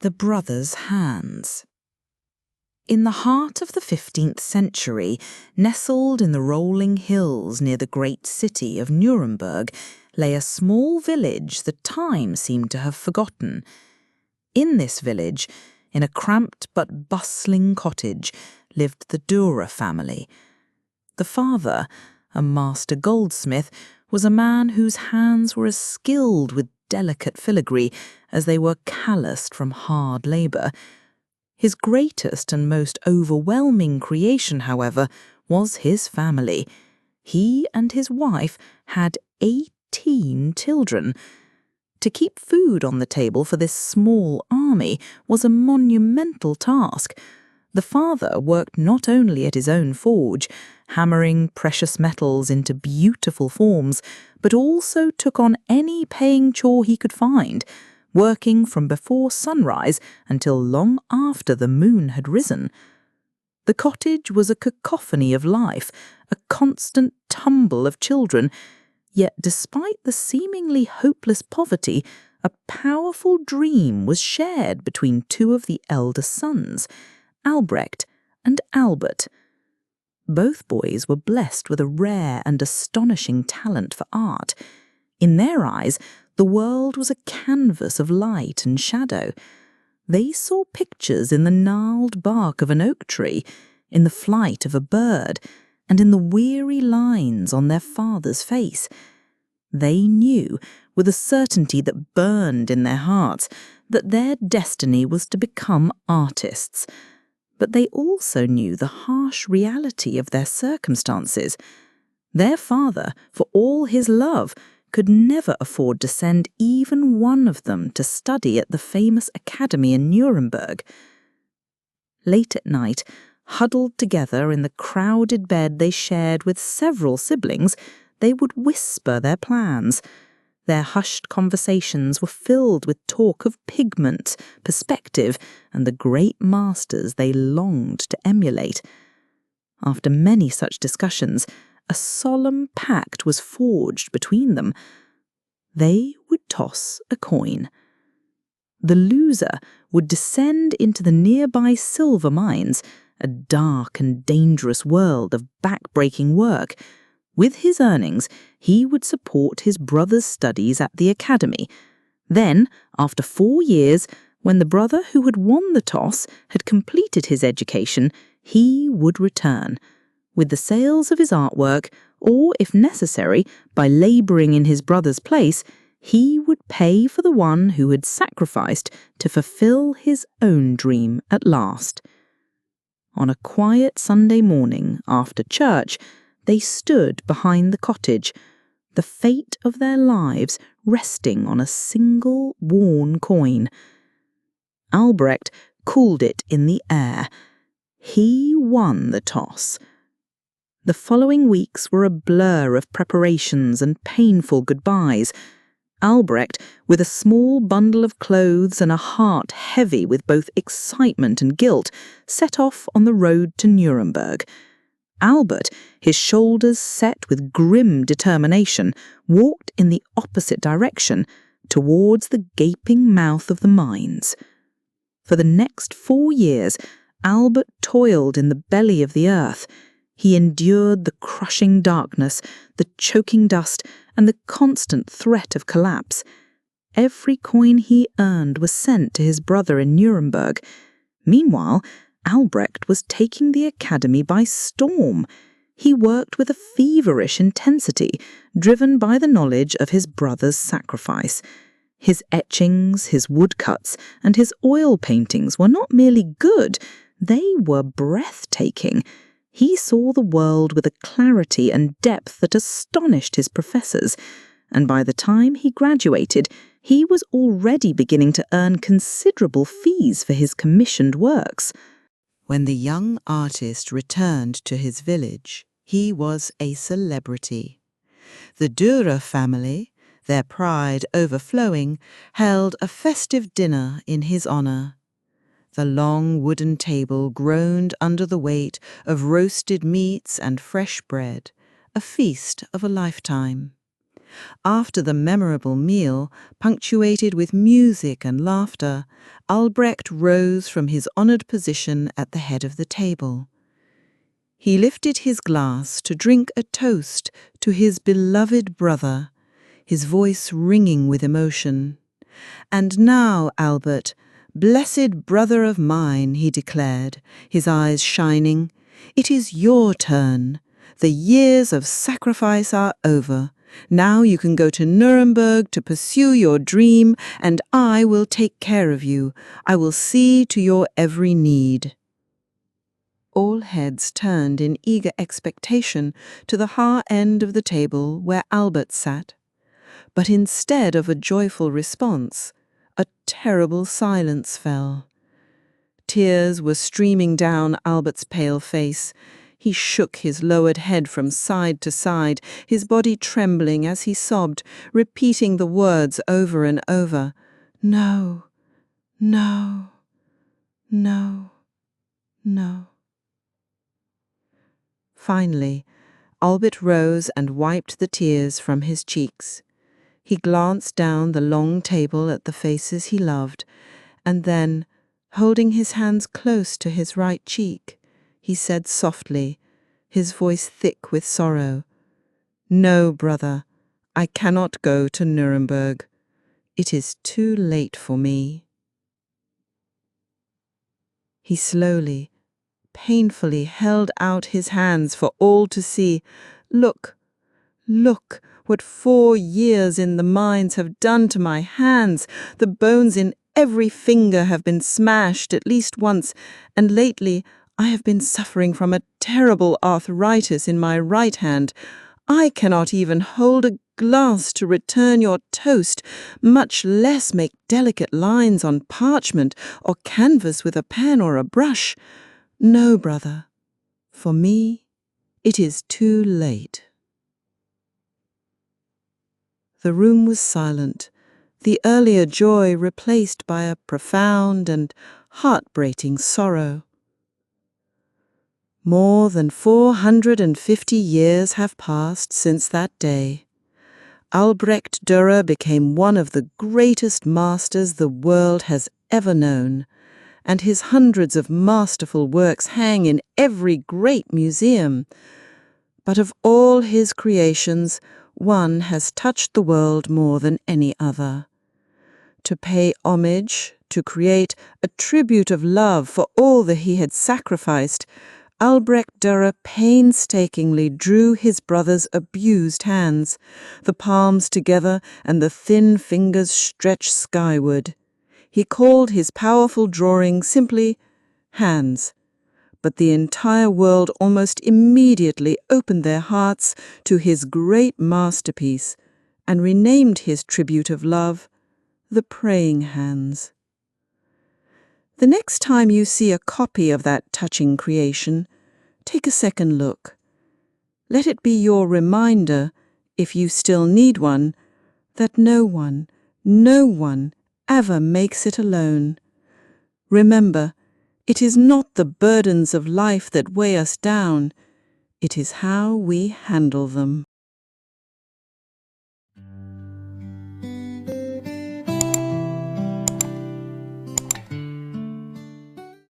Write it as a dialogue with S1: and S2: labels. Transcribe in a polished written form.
S1: The Brothers' Hands. In the heart of the 15th century, nestled in the rolling hills near the great city of Nuremberg, lay a small village that time seemed to have forgotten. In this village, in a cramped but bustling cottage, lived the Dürer family. The father, a master goldsmith, was a man whose hands were as skilled with delicate filigree as they were calloused from hard labour. His greatest and most overwhelming creation, however, was his family. He and his wife had 18 children. To keep food on the table for this small army was a monumental task. The father worked not only at his own forge, hammering precious metals into beautiful forms, but also took on any paying chore he could find, working from before sunrise until long after the moon had risen. The cottage was a cacophony of life, a constant tumble of children, yet despite the seemingly hopeless poverty, a powerful dream was shared between two of the elder sons, Albrecht and Albert. Both boys were blessed with a rare and astonishing talent for art. In their eyes, the world was a canvas of light and shadow. They saw pictures in the gnarled bark of an oak tree, in the flight of a bird, and in the weary lines on their father's face. They knew, with a certainty that burned in their hearts, that their destiny was to become artists. But they also knew the harsh reality of their circumstances. Their father, for all his love, could never afford to send even one of them to study at the famous academy in Nuremberg. Late at night, huddled together in the crowded bed they shared with several siblings, they would whisper their plans. Their hushed conversations were filled with talk of pigment, perspective, and the great masters they longed to emulate. After many such discussions, a solemn pact was forged between them. They would toss a coin. The loser would descend into the nearby silver mines, a dark and dangerous world of back-breaking work. With his earnings, he would support his brother's studies at the academy. Then, after 4 years, when the brother who had won the toss had completed his education, he would return. With the sales of his artwork, or, if necessary, by labouring in his brother's place, he would pay for the one who had sacrificed to fulfil his own dream at last. On a quiet Sunday morning after church, they stood behind the cottage, the fate of their lives resting on a single worn coin. Albrecht cooled it in the air. He won the toss. The following weeks were a blur of preparations and painful goodbyes. Albrecht, with a small bundle of clothes and a heart heavy with both excitement and guilt, set off on the road to Nuremberg. Albert, his shoulders set with grim determination, walked in the opposite direction, towards the gaping mouth of the mines. For the next 4 years, Albert toiled in the belly of the earth. He endured the crushing darkness, the choking dust, and the constant threat of collapse. Every coin he earned was sent to his brother in Nuremberg. Meanwhile, Albrecht was taking the academy by storm. He worked with a feverish intensity, driven by the knowledge of his brother's sacrifice. His etchings, his woodcuts, and his oil paintings were not merely good, they were breathtaking. He saw the world with a clarity and depth that astonished his professors, and by the time he graduated, he was already beginning to earn considerable fees for his commissioned works.
S2: When the young artist returned to his village, he was a celebrity. The Dürer family, their pride overflowing, held a festive dinner in his honour. The long wooden table groaned under the weight of roasted meats and fresh bread, a feast of a lifetime. After the memorable meal, punctuated with music and laughter, Albrecht rose from his honoured position at the head of the table. He lifted his glass to drink a toast to his beloved brother, his voice ringing with emotion. "And now, Albert, blessed brother of mine," he declared, his eyes shining, "it is your turn. The years of sacrifice are over. Now you can go to Nuremberg to pursue your dream, and I will take care of you. I will see to your every need." All heads turned in eager expectation to the far end of the table where Albert sat. But instead of a joyful response, a terrible silence fell. Tears were streaming down Albert's pale face. He shook his lowered head from side to side, his body trembling as he sobbed, repeating the words over and over. "No, no, no, no." Finally, Albert rose and wiped the tears from his cheeks. He glanced down the long table at the faces he loved, and then, holding his hands close to his right cheek, he said softly, his voice thick with sorrow, "No, brother, I cannot go to Nuremberg. It is too late for me." He slowly, painfully held out his hands for all to see. "Look, look, what 4 years in the mines have done to my hands. The bones in every finger have been smashed at least once, and lately I have been suffering from a terrible arthritis in my right hand. I cannot even hold a glass to return your toast, much less make delicate lines on parchment or canvas with a pen or a brush. No, brother, for me it is too late." The room was silent, the earlier joy replaced by a profound and heartbreaking sorrow. More than 450 years have passed since that day. Albrecht Dürer became one of the greatest masters the world has ever known, and his hundreds of masterful works hang in every great museum. But of all his creations, one has touched the world more than any other. To pay homage, to create a tribute of love for all that he had sacrificed, Albrecht Dürer painstakingly drew his brother's abused hands, the palms together and the thin fingers stretched skyward. He called his powerful drawing simply hands. But the entire world almost immediately opened their hearts to his great masterpiece and renamed his tribute of love the praying hands. The next time you see a copy of that touching creation, take a second look. Let it be your reminder, if you still need one, that no one ever makes it alone. Remember, it is not the burdens of life that weigh us down. It is how we handle them.